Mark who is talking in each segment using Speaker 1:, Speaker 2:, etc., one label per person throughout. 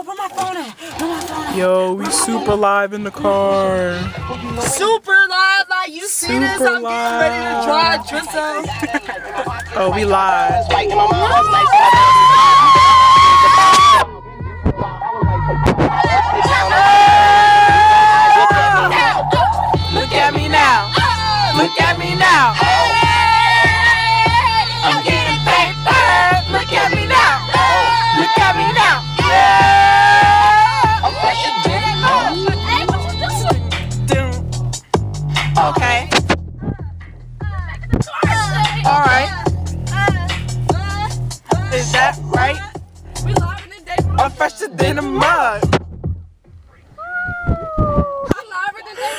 Speaker 1: Where my phone at? Where my phone at?
Speaker 2: Yo, we super live in the car.
Speaker 1: Super live, like you see this? I'm getting ready to drive Trisha.
Speaker 2: Oh, we live. Look at me now. Look at me now. I'm getting paper. Look at me now. Look at me now. Okay. All right. Is that right?
Speaker 1: We live in the day.
Speaker 2: I'm fresher than a mug.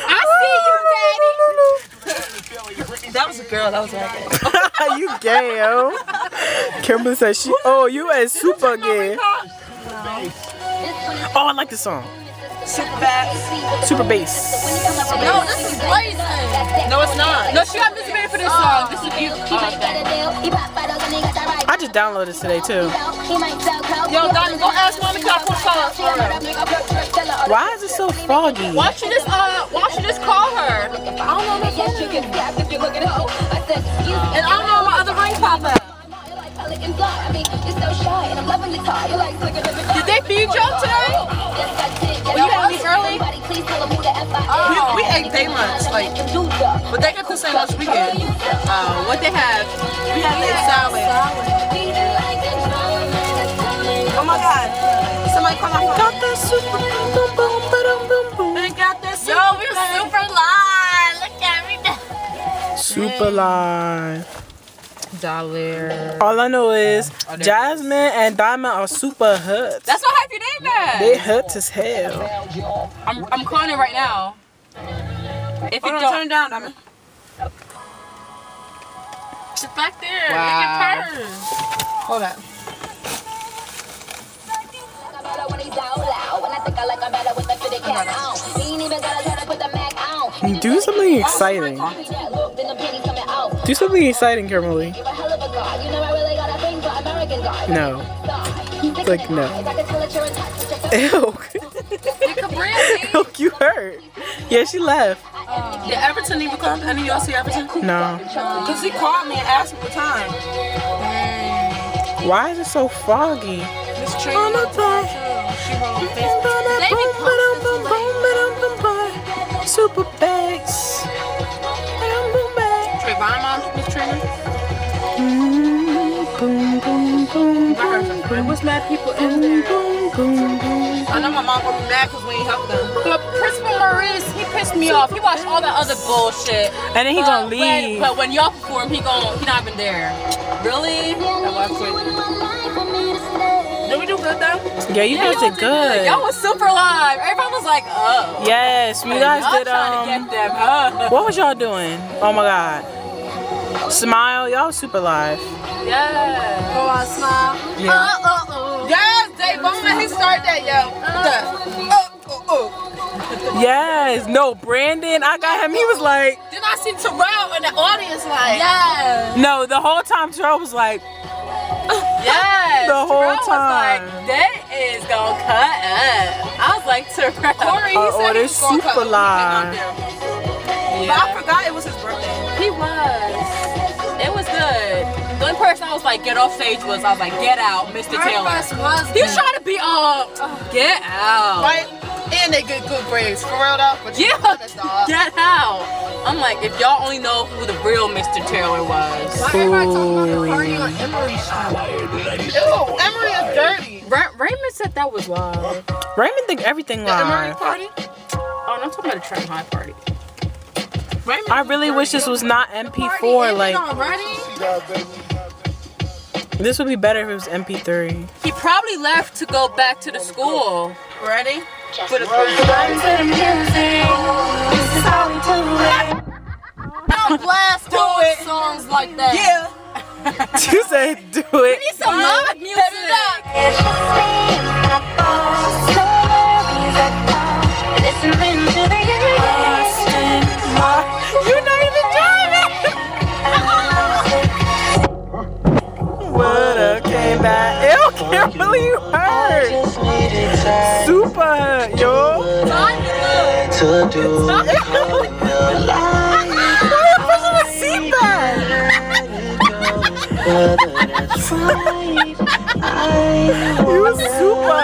Speaker 1: I see you, Daddy. That was a girl. That was right.
Speaker 2: You gay, yo. Kimberly said she. Oh, you is super gay. Oh, I like this song.
Speaker 1: Super bass.
Speaker 2: Super bass.
Speaker 1: No, this is blazing. No, it's not. No, she got Missy Made for this song. This is you.
Speaker 2: I just downloaded this today too.
Speaker 1: Yo, Donnie, go ask Monica for songs for her.
Speaker 2: Why is it so foggy?
Speaker 1: Why don't you just call her? I don't know my phone. And I don't know my other ring pop up. Did they feed y'all today? Well, you had to leave early? We ate day lunch, like, but they got the same lunch we get. What they have? We had a salad. Oh my God! Somebody call my phone.
Speaker 2: Got that super boom boom boom boom boom.
Speaker 1: They got that super. Yo, we're super live. Look at me.
Speaker 2: Super live.
Speaker 1: Dollar.
Speaker 2: All I know is Jasmine and Diamond are super hoods.
Speaker 1: That's what I have your name at.
Speaker 2: They hoods as hell.
Speaker 1: I'm calling it right now. If it don't turn down, Diamond. It's back there.
Speaker 3: Wow.
Speaker 1: Look at hers.
Speaker 3: Hold up.
Speaker 2: Do something exciting. Do something exciting, Kimberly. No. Like, no. Ew. Ew, you hurt. Yeah, she left.
Speaker 1: Did Everton even come? Any of y'all see Everton?
Speaker 2: No.
Speaker 1: Because he called me and asked me the time.
Speaker 2: Why is it so foggy?
Speaker 1: This train on the phone. She wrote on Facebook.
Speaker 2: Super bass.
Speaker 1: Trayvon mom, Miss Trainer.
Speaker 2: Boom, boom, boom, boom.
Speaker 1: What's mad people in there? I know my mom gonna be mad because we ain't helped them. But Principal Maurice, he pissed me off. He watched all that other bullshit.
Speaker 2: And then he gonna leave.
Speaker 1: But when y'all perform, he not even there. Really? Did we do good though?
Speaker 2: Yeah, you guys did good.
Speaker 1: Y'all was super live. Everyone was like, oh.
Speaker 2: Yes, you guys did.
Speaker 1: Trying to get them, huh?
Speaker 2: What was y'all doing? Oh my God. Smile, y'all was super live.
Speaker 1: Yeah. Oh, I smile.
Speaker 2: Yeah.
Speaker 1: Yes, Davon, he started that, yo.
Speaker 2: Yes. No, Brandon, I got him. He was like.
Speaker 1: Then I see Terrell in the audience, like. Yeah.
Speaker 2: No, the whole time Terrell was like.
Speaker 1: Yes.
Speaker 2: The whole
Speaker 1: Terrell
Speaker 2: time.
Speaker 1: was like, that is gonna cut up. I was like, Terrell. Corey, he said he was gonna cut
Speaker 2: super live.
Speaker 1: Yeah. But I forgot it was his birthday. He was. It was good. The only person I was like, get off stage was, I was like, get out, Mr. Taylor. He was trying to be get out. Right? And they get good grades. For real though? But yeah, get out. I'm like, if y'all only know who the real Mr. Taylor was. Why everybody talking about the party on Emery's show? Ew, Emery is dirty. Raymond said that was live.
Speaker 2: Raymond think everything live.
Speaker 1: The Emery party? Oh, no, I'm talking about the Trenton High party. Raymond
Speaker 2: I really wish this was not MP4. Like, this would be better if it was MP3.
Speaker 1: He probably left to go back to the school. Ready? Put a I'll blast all songs like that. Yeah.
Speaker 2: You said do it.
Speaker 1: We need some live music.
Speaker 2: You're not even driving. What a came back. Ew, Kimberly, you hurt. super, yo.
Speaker 3: To do
Speaker 2: Why are you pushing the seat back? You super.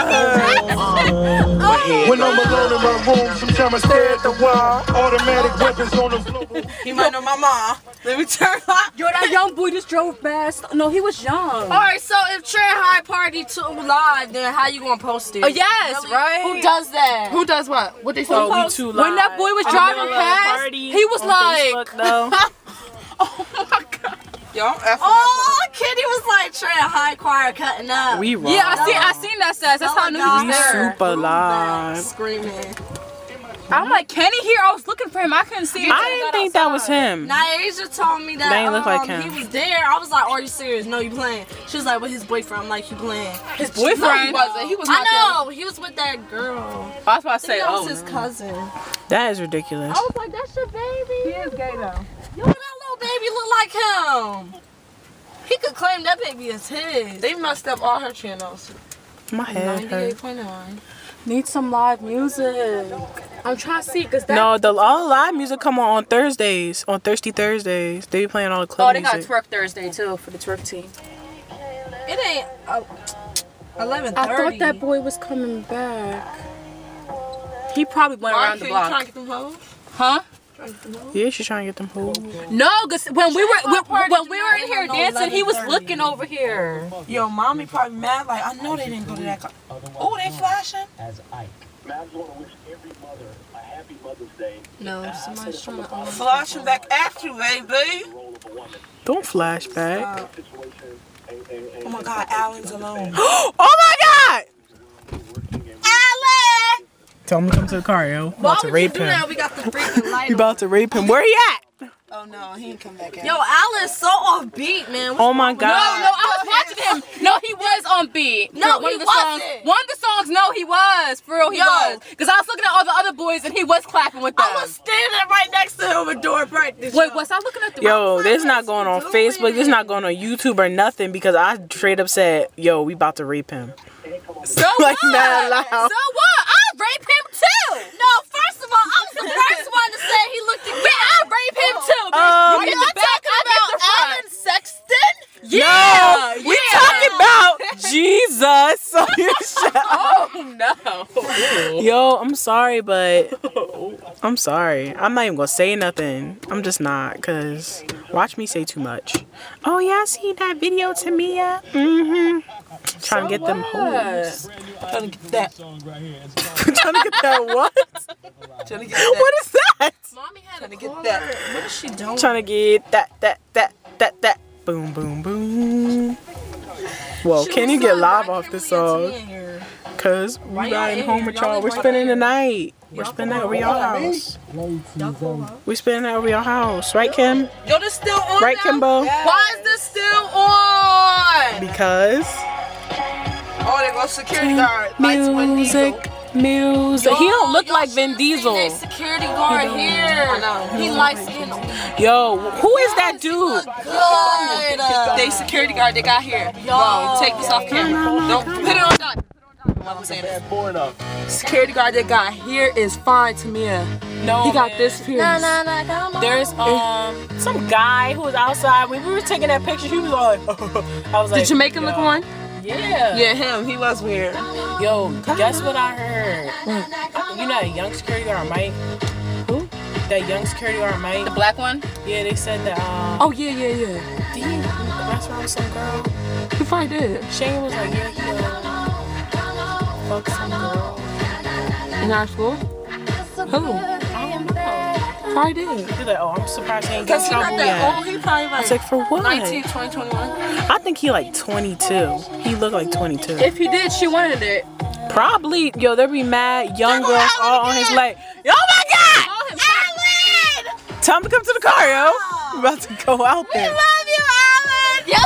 Speaker 4: When I'm alone in my room, sometimes I stare at the wall. Automatic weapons on the floor.
Speaker 5: He might know my mom. Let me turn up.
Speaker 1: Yo, that young boy just drove past. No, he was young.
Speaker 5: Alright, so if Trey High Party 2 live, then how you gonna post it?
Speaker 1: Oh, yes,
Speaker 5: Really?
Speaker 1: right?
Speaker 5: Who does that?
Speaker 1: Who does what? What they say?
Speaker 2: Oh, we too live.
Speaker 1: When that boy was driving past, he was like,
Speaker 2: no.
Speaker 1: oh my God.
Speaker 5: Yo, oh, Kitty was like Trey High Choir cutting up.
Speaker 2: We wrong.
Speaker 1: Yeah, I seen that stats. That's how I knew he
Speaker 2: We
Speaker 1: was there.
Speaker 2: super live.
Speaker 5: Screaming.
Speaker 1: I'm like, Kenny here? I was looking for him. I couldn't see him.
Speaker 2: I didn't think that was him.
Speaker 5: Naisha told me that
Speaker 2: They ain't look like him.
Speaker 5: he was there. I was like, are you serious? No, you playing. She was like, with his boyfriend. I'm like, you playing.
Speaker 1: His boyfriend?
Speaker 5: No, he wasn't. He was not there. He was with that girl.
Speaker 1: I was about to
Speaker 5: I
Speaker 1: say,
Speaker 5: think that was
Speaker 1: oh.
Speaker 5: his cousin.
Speaker 2: That is ridiculous.
Speaker 5: I was like, that's your baby.
Speaker 1: He is gay though.
Speaker 5: Yo, that little baby look like him. He could claim that baby as his. They messed up all her channels.
Speaker 2: My head hurts.
Speaker 5: 98.9.
Speaker 1: Need some live music. I'm trying to see, cause that.
Speaker 2: No, all the live music come on Thursdays, on Thirsty Thursdays. They be playing all the club
Speaker 1: Oh, they got
Speaker 2: music.
Speaker 1: Twerk Thursday too for the twerk team.
Speaker 5: It ain't 11:30.
Speaker 1: I thought that boy was coming back. He probably went around the block.
Speaker 5: Trying to get them hoes?
Speaker 1: Huh?
Speaker 2: Yeah, she's trying to get them hoes.
Speaker 1: No, cause when we were in here dancing, he was looking over here.
Speaker 5: Yo, mommy probably mad. Like, I know they didn't go to that. Oh, they flashing. No, somebody's trying to flashing back at you, baby.
Speaker 2: Don't flash back.
Speaker 5: Oh my God, Alan's alone.
Speaker 2: Oh my God!
Speaker 5: Alan!
Speaker 2: Tell him to come to the car, yo. About to rape him.
Speaker 5: We got the freaking light.
Speaker 2: You about to rape him. Where he at?
Speaker 5: Oh no, he ain't come back out. Yo, Alan's so off beat, man.
Speaker 2: Oh my God.
Speaker 1: No, I was watching him. No, he was on beat.
Speaker 5: No,
Speaker 1: one
Speaker 5: he
Speaker 1: of the
Speaker 5: wasn't.
Speaker 1: songs. One of the songs, no, he was. For real, he was. Because I was looking at all the other boys and he was clapping with them.
Speaker 5: I was standing right next to him with door practice.
Speaker 1: Wait, was I looking at the
Speaker 2: Yo, this not going on Facebook. This not going on YouTube or nothing because I straight up said, yo, we about to rape him.
Speaker 1: So
Speaker 2: Like
Speaker 1: what?
Speaker 2: mad loud.
Speaker 1: So what? I'll rape him too.
Speaker 5: No, first of all, I was the first one to say he looked at me.
Speaker 1: I'll rape him too.
Speaker 5: Are
Speaker 1: You
Speaker 5: you
Speaker 1: get the back, I get the front.
Speaker 5: Alan Sexton?
Speaker 1: Yeah,
Speaker 2: we talking about Jesus. So you shut up.
Speaker 1: Oh no.
Speaker 2: Yo, I'm sorry, but I'm sorry. I'm not even gonna say nothing. I'm just not, cause watch me say too much. Oh yeah, I see that video, Tymya. Trying to get them hoes.
Speaker 5: Trying to get that.
Speaker 2: Trying to get that what?
Speaker 5: Trying to get that.
Speaker 2: What is that?
Speaker 5: Mommy had to get that. What is she doing?
Speaker 2: Trying to get that. Boom, boom, boom. Well, can you get live off this song? Cause we riding home with y'all. We're spending the night. We're spending the night over your house. We spending the night over your house, right, Kim?
Speaker 5: Yo, this still on.
Speaker 2: Right,
Speaker 5: now?
Speaker 2: Kimbo?
Speaker 5: Why is this still on?
Speaker 2: Because
Speaker 5: Oh, there goes security guard. Lights with
Speaker 2: music. He don't look like Vin Diesel.
Speaker 5: There's security guard here. I know. He likes skin.
Speaker 2: Yo, who is that dude?
Speaker 5: Good. They security guard they got here. Yo, take this off camera. Don't put it on done. I'm saying that. Security guard they got here is fine to me.
Speaker 2: No,
Speaker 5: He got this pierced.
Speaker 2: There's some guy who was outside when we were taking that picture. He was like, I was like,
Speaker 5: The Jamaican look one?
Speaker 2: Yeah.
Speaker 5: Yeah, him. He was weird.
Speaker 2: Yo, guess what I heard? You know that young security guard Mike? Who? That young security guard Mike?
Speaker 1: The black one?
Speaker 2: Yeah, they said that.
Speaker 5: Oh yeah.
Speaker 2: Did he mess around with some girl?
Speaker 5: He probably did.
Speaker 2: Shane was like, yeah, he fucked some girl.
Speaker 5: In our school? Who?
Speaker 2: I don't know.
Speaker 5: Probably did.
Speaker 2: He's like, oh, I'm surprised he ain't
Speaker 5: Cause
Speaker 2: got
Speaker 5: he not
Speaker 2: trouble
Speaker 5: that
Speaker 2: yet.
Speaker 5: old. He probably
Speaker 2: I was like, for what?
Speaker 5: 19, 20, 21.
Speaker 2: I think he like 22. He looked like 22.
Speaker 1: If he did, she wanted it.
Speaker 2: Probably, yo, there be mad young girls all on his leg. Oh my God!
Speaker 5: Alan!
Speaker 2: Time to come to the car, yo. We're about to go out there.
Speaker 5: Love you, Alan!
Speaker 1: Yo!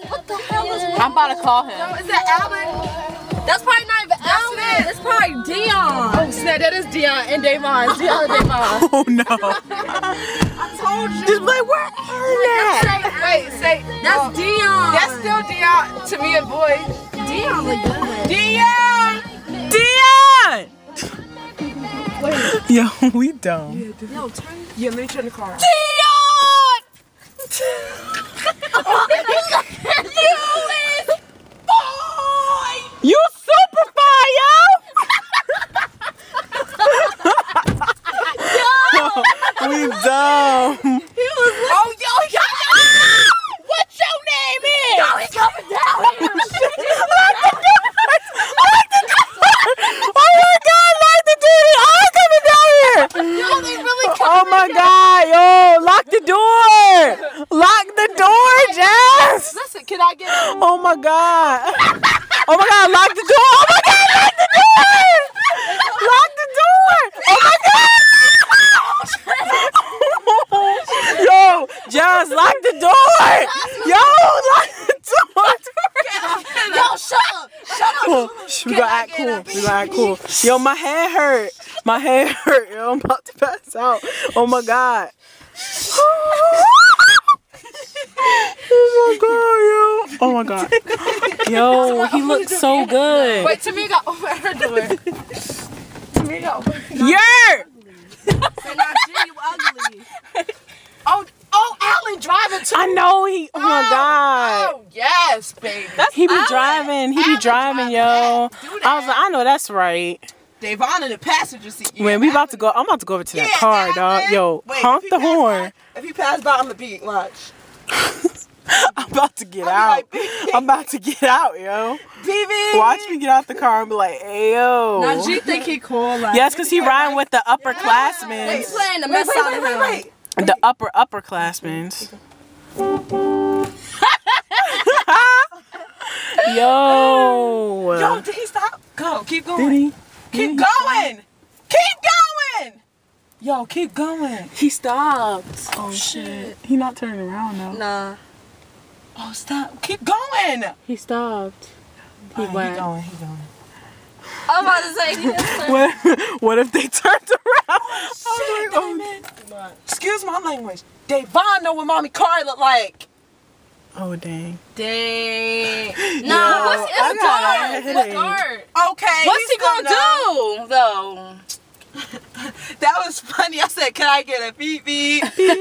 Speaker 5: What the hell is
Speaker 1: I'm about to call him.
Speaker 5: Is that Alan? That's probably not even Alan. It's probably Dion.
Speaker 1: Oh snap, that is Dion and Davon. Dion and Davon.
Speaker 2: Oh no.
Speaker 5: I told you.
Speaker 2: Just like, where are they?
Speaker 5: Say, that's Dion.
Speaker 1: That's still Dion to me, a boy.
Speaker 5: Dion look good.
Speaker 2: Dion! Yo, we dumb.
Speaker 5: Yo, turn. Yeah, let me turn the car on.
Speaker 2: You super fire! We dumb.
Speaker 5: Oh, yo. What's your name is? Yo, he's coming down here.
Speaker 2: Oh my God, lock the door! I'm coming down here!
Speaker 5: Yo, they really coming.
Speaker 2: Oh my God, yo, lock the door! Lock the door, Jazz!
Speaker 5: Listen, can I get it?
Speaker 2: Oh my God! Oh my God, lock the door! Oh my God, lock the door! Lock the door! Oh my God! Yo, Jazz, lock the door! Yo, lock the door!
Speaker 5: Yo, shut up.
Speaker 2: Cool. We gonna act cool. We gonna act cool. Yo, my head hurt. My head hurt. Yo, I'm about to pass out. Oh my God. Oh my God, yo, he looks so good.
Speaker 5: Wait, Tymya got over her door. Tymya got over her door.
Speaker 2: Yeah.
Speaker 5: Say not you ugly. Oh, Alan driving too.
Speaker 2: I know he. Oh my God.
Speaker 5: Oh yes, baby.
Speaker 2: He be driving. He be driving, yo. I was like, I know that's right.
Speaker 5: Davon in the passenger seat. Yeah,
Speaker 2: When we about to go, I'm about to go over to that car, dog. Yo,
Speaker 5: wait,
Speaker 2: honk the horn.
Speaker 5: If he passed by, I'm gonna beat. Watch.
Speaker 2: I'm about to get out. I'm about to get out, yo.
Speaker 5: BB.
Speaker 2: Watch me get out the car and be like, hey, yo.
Speaker 5: Now, G think he cool. Like,
Speaker 2: Yes, because he riding with the upperclassmen.
Speaker 5: He's playing the mess out of him.
Speaker 2: The upperclassmen. Yo.
Speaker 5: Yo, did he stop? Go, keep going.
Speaker 2: Did he?
Speaker 5: Keep going. Keep going. Yo, keep going.
Speaker 1: He stopped.
Speaker 5: Oh shit.
Speaker 2: He not turning around now.
Speaker 1: Nah.
Speaker 5: Oh, stop. Keep going.
Speaker 1: He stopped. He
Speaker 5: He
Speaker 1: went.
Speaker 5: going. He going.
Speaker 1: I'm about to say he just
Speaker 2: What if they turned around?
Speaker 5: Shit, Damon. Excuse my language. Davon know what mommy car look like.
Speaker 2: Oh, dang.
Speaker 1: Dang. Nah, what's
Speaker 2: I
Speaker 1: it's
Speaker 2: got a
Speaker 1: dark. It's
Speaker 2: headache.
Speaker 1: dark.
Speaker 5: Okay.
Speaker 1: What's he gonna do though?
Speaker 5: That was funny. I said, "Can I get a beep beep?" They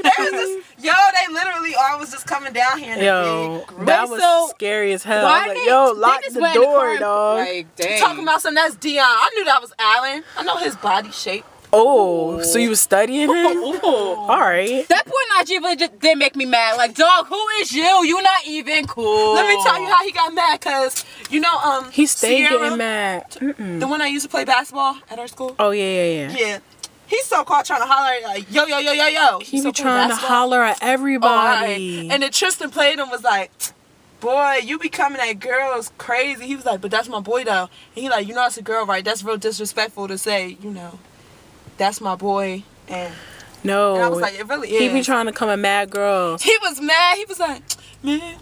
Speaker 5: literally all was just coming down here. In
Speaker 2: Yo,
Speaker 5: a big
Speaker 2: that
Speaker 5: group.
Speaker 2: was scary as hell. I
Speaker 1: Why
Speaker 2: was like,
Speaker 1: they-
Speaker 2: yo,
Speaker 1: they
Speaker 2: lock
Speaker 1: just
Speaker 2: the
Speaker 1: went in the
Speaker 2: door,
Speaker 1: car and-
Speaker 2: dog.
Speaker 1: Like, dang.
Speaker 5: Talking about something that's Dion. I knew that was Alan. I know his body shape.
Speaker 2: Oh, so you was studying him? All right.
Speaker 1: That poor Najee really just did make me mad. Like, dog, who is you? You not even cool.
Speaker 5: Let me tell you how he got mad, cause you know
Speaker 2: He stayed
Speaker 5: Sierra,
Speaker 2: getting mad.
Speaker 5: the one that used to play basketball at our school.
Speaker 2: Oh, yeah.
Speaker 5: Yeah. He's so called trying to holler like yo.
Speaker 2: He be trying to holler at everybody.
Speaker 5: And then Tristan played him was like, boy, you be coming at girls crazy. He was like, but that's my boy though. And he like, you know it's a girl, right? That's real disrespectful to say, you know, that's my boy. And
Speaker 2: No,
Speaker 5: I was like, it really is.
Speaker 2: he be trying to come at mad girls.
Speaker 5: He was mad. He was like, man,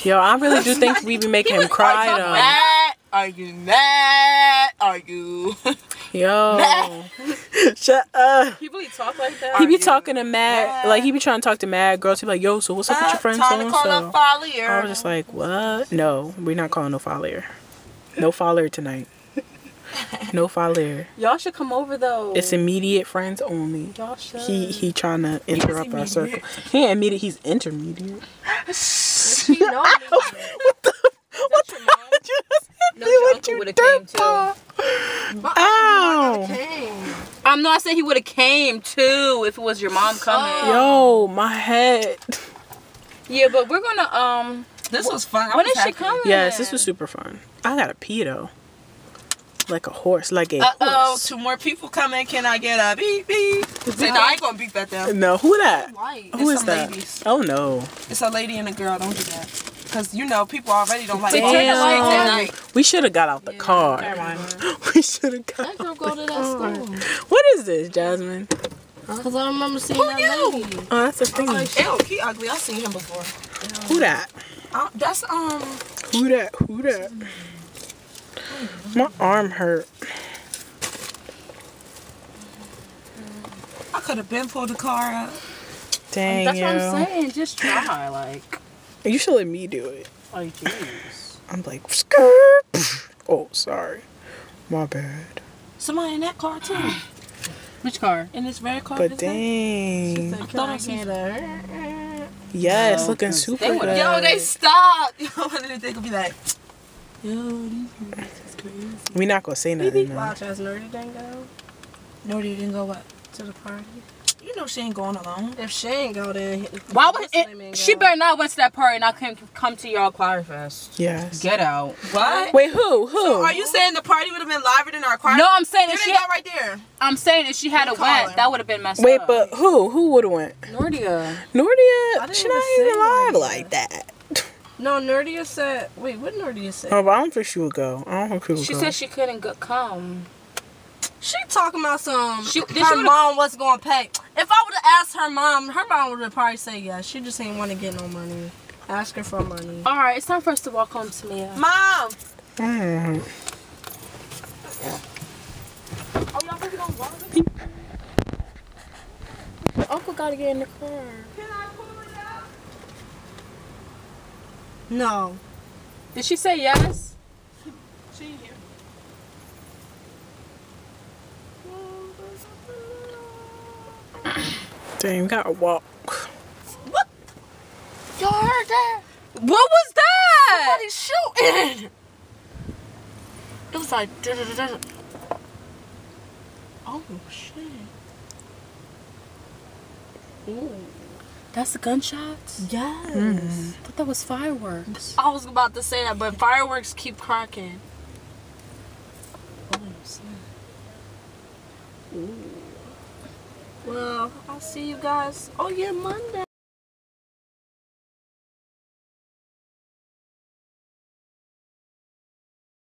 Speaker 2: Yo, I really do think we be making him cry though.
Speaker 5: mad? Are you mad? Are you?
Speaker 2: Yo, shut up.
Speaker 1: He really talk like that?
Speaker 2: He be talking to mad, like he be trying to talk to mad girls. He be like, yo, so what's up with your friend so
Speaker 5: Time to
Speaker 2: and
Speaker 5: call
Speaker 2: so?
Speaker 5: up Follier.
Speaker 2: I was just like, what? No, we're not calling no follower. No follower tonight. No follower.
Speaker 1: Y'all should come over though.
Speaker 2: It's immediate friends only.
Speaker 1: Y'all should.
Speaker 2: He trying to interrupt our circle. He ain't immediate. He's intermediate.
Speaker 1: She know me.
Speaker 2: What the hell did you just hit
Speaker 1: No,
Speaker 2: me
Speaker 1: your
Speaker 2: with,
Speaker 1: uncle
Speaker 2: you
Speaker 1: would've came too.
Speaker 2: dirtball? Ow.
Speaker 1: I'm not saying he would have came too if it was your mom coming.
Speaker 2: Yo, my head.
Speaker 1: Yeah, but we're gonna
Speaker 5: This was fun.
Speaker 1: when is she coming?
Speaker 2: Yes, this was super fun. I gotta pee though. Like a horse, like a
Speaker 5: Uh-oh,
Speaker 2: horse.
Speaker 5: 2 more people coming. Can I get a beep beep? Say, no, I ain't gonna beep at them.
Speaker 2: No, who that?
Speaker 1: White.
Speaker 2: Who
Speaker 5: It's
Speaker 2: is
Speaker 5: some
Speaker 2: that?
Speaker 5: ladies.
Speaker 2: Oh no.
Speaker 5: It's a lady and a girl. Don't do that. Because, you know, people already don't like
Speaker 1: They turn the lights
Speaker 5: at
Speaker 1: on.
Speaker 5: night.
Speaker 2: We should have got out the car. We should have got
Speaker 6: That girl go to that school.
Speaker 2: What is this, Jasmine?
Speaker 6: Cause I remember seeing that lady.
Speaker 2: Oh, that's a thing.
Speaker 5: Ew, he ugly. I've seen him before.
Speaker 2: Who that?
Speaker 5: That's,
Speaker 2: Who that? Who that? My arm hurt.
Speaker 5: I could have been pulled the car up.
Speaker 2: Dang,
Speaker 1: That's what
Speaker 2: yo.
Speaker 1: I'm saying. Just try, like.
Speaker 2: You should let me do it.
Speaker 1: Like, jeez.
Speaker 2: I'm like, skirt. Oh, sorry. My bad.
Speaker 5: Somebody in that car too.
Speaker 1: Which car?
Speaker 5: In this red car.
Speaker 2: But dang.
Speaker 6: I thought I seen her.
Speaker 2: Yes,
Speaker 1: No,
Speaker 2: looking
Speaker 1: 'cause
Speaker 2: super
Speaker 1: they would've-
Speaker 2: good.
Speaker 5: Yo, they stopped. Yo, one of they could be like, yo, these niggas is crazy.
Speaker 2: We not gonna say nothing.
Speaker 6: Watch as Nerdy didn't go
Speaker 5: No, they didn't go what?
Speaker 6: to the party.
Speaker 5: You know she ain't going alone.
Speaker 6: If she ain't go, then
Speaker 1: Why would
Speaker 6: Muslim ain't
Speaker 1: she
Speaker 6: go.
Speaker 1: better not went to that party and I couldn't come to y'all choir fest.
Speaker 2: Yes.
Speaker 1: Get out.
Speaker 5: What?
Speaker 2: Wait, who?
Speaker 5: Are you saying the party would have been liver than our choir?
Speaker 1: No, I'm saying
Speaker 5: There
Speaker 1: if
Speaker 5: they
Speaker 1: she
Speaker 5: go right there.
Speaker 1: I'm saying if she had a
Speaker 5: Call her.
Speaker 1: went, that would have been messed
Speaker 2: Wait,
Speaker 1: up.
Speaker 2: but who? Who would have went?
Speaker 1: Nordia.
Speaker 2: Nordia?
Speaker 6: didn't
Speaker 2: She
Speaker 6: even
Speaker 2: not
Speaker 6: say
Speaker 2: even live
Speaker 6: Nordia.
Speaker 2: like that.
Speaker 6: No, Nerdia said. Wait, what Nerdia said?
Speaker 2: Oh, but I don't think she would go. I don't think she would
Speaker 1: She
Speaker 2: go.
Speaker 1: said she couldn't come.
Speaker 6: She talking about some.
Speaker 1: She- did
Speaker 6: her
Speaker 1: she-
Speaker 6: mom was going to pay. If I would have asked her mom would have probably said yes. She just ain't want to get no money. Ask her for money.
Speaker 1: All right, it's time for us to walk home, Tymya.
Speaker 5: Mom.
Speaker 2: Mm.
Speaker 1: Uncle gotta get in the car.
Speaker 5: Can I pull it out?
Speaker 6: No.
Speaker 1: Did she say yes?
Speaker 5: She here.
Speaker 2: Damn, gotta walk.
Speaker 6: Y'all heard that?
Speaker 1: What was that?
Speaker 6: Somebody's shooting. It was like. Oh shit. Ooh.
Speaker 1: That's the gunshots?
Speaker 6: Yes.
Speaker 1: I thought that was fireworks.
Speaker 6: I was about to say that, but fireworks keep cracking. Oh, snap. Ooh. Well, I'll see you guys. Oh yeah, Monday.